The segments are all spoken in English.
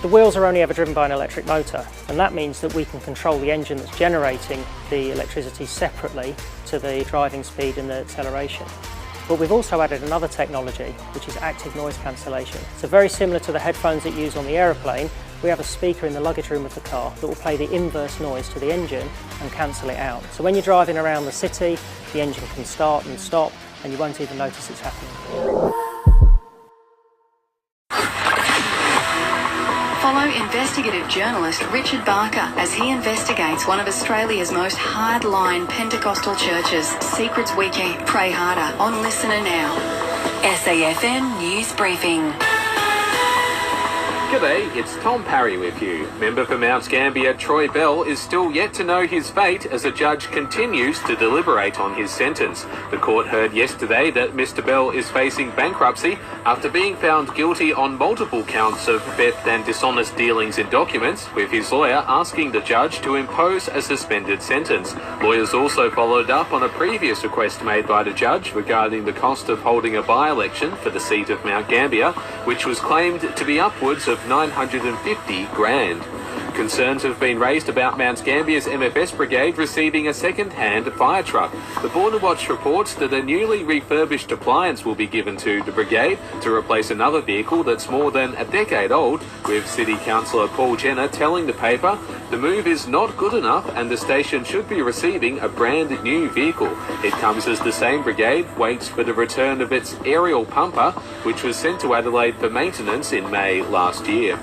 The wheels are only ever driven by an electric motor, and that means that we can control the engine that's generating the electricity separately to the driving speed and the acceleration. But we've also added another technology, which is active noise cancellation. So very similar to the headphones that you use on the aeroplane, we have a speaker in the luggage room of the car that will play the inverse noise to the engine and cancel it out. So when you're driving around the city, the engine can start and stop, and you won't even notice it's happening. Follow investigative journalist Richard Barker as he investigates one of Australia's most hardline Pentecostal churches. Secrets Weekend. Pray harder on Listener Now. SAFM News Briefing. G'day, it's Tom Perri with you. Member for Mount Gambier Troy Bell is still yet to know his fate as a judge continues to deliberate on his sentence. The court heard yesterday that Mr Bell is facing bankruptcy after being found guilty on multiple counts of theft and dishonest dealings in documents, with his lawyer asking the judge to impose a suspended sentence. Lawyers also followed up on a previous request made by the judge regarding the cost of holding a by-election for the seat of Mount Gambier, which was claimed to be upwards of $950 grand. Concerns have been raised about Mount Gambier's MFS brigade receiving a second-hand fire truck. The Border Watch reports that a newly refurbished appliance will be given to the brigade to replace another vehicle that's more than a decade old, with City Councillor Paul Jenner telling the paper the move is not good enough and the station should be receiving a brand new vehicle. It comes as the same brigade waits for the return of its aerial pumper, which was sent to Adelaide for maintenance in May last year.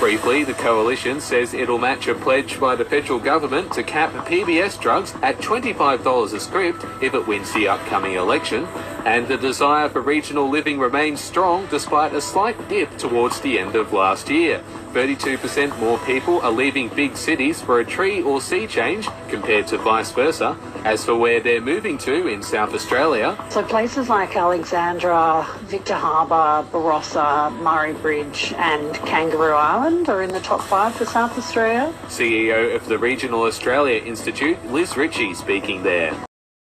Briefly, the coalition says it'll match a pledge by the federal government to cap PBS drugs at $25 a script if it wins the upcoming election, and the desire for regional living remains strong despite a slight dip towards the end of last year. 32% more people are leaving big cities for a tree or sea change compared to vice versa. As for where they're moving to in South Australia, so places like Alexandra, Victor Harbour, Barossa, Murray Bridge and Kangaroo Island are in the top 5 for South Australia. CEO of the Regional Australia Institute, Liz Ritchie, speaking there.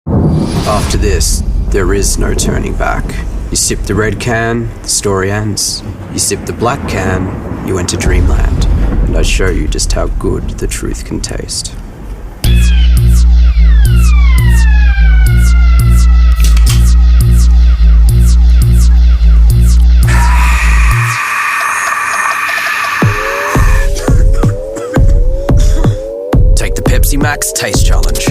After this, there is no turning back. You sip the red can, the story ends. You sip the black can, you enter dreamland. And I show you just how good the truth can taste. Take the Pepsi Max Taste Challenge.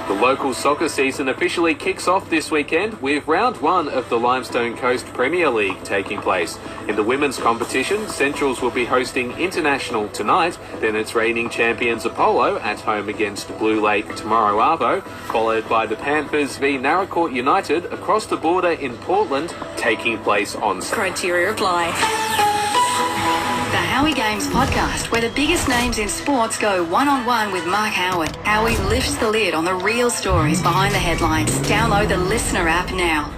The local soccer season officially kicks off this weekend with round 1 of the Limestone Coast Premier League taking place. In the women's competition, Centrals will be hosting International tonight, then it's reigning champions Apollo at home against Blue Lake tomorrow arvo, followed by the Panthers v Naracoorte United across the border in Portland, taking place on Criteria apply. The Howie Games podcast, where the biggest names in sports go one-on-one with Mark Howard. Howie lifts the lid on the real stories behind the headlines. Download the Listener app now.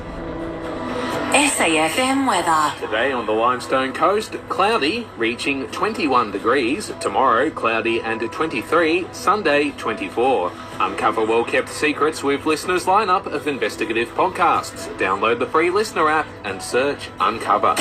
SAFM weather. Today on the Limestone Coast, cloudy, reaching 21 degrees. Tomorrow, cloudy and 23. Sunday, 24. Uncover well-kept secrets with Listener's lineup of investigative podcasts. Download the free Listener app and search Uncover.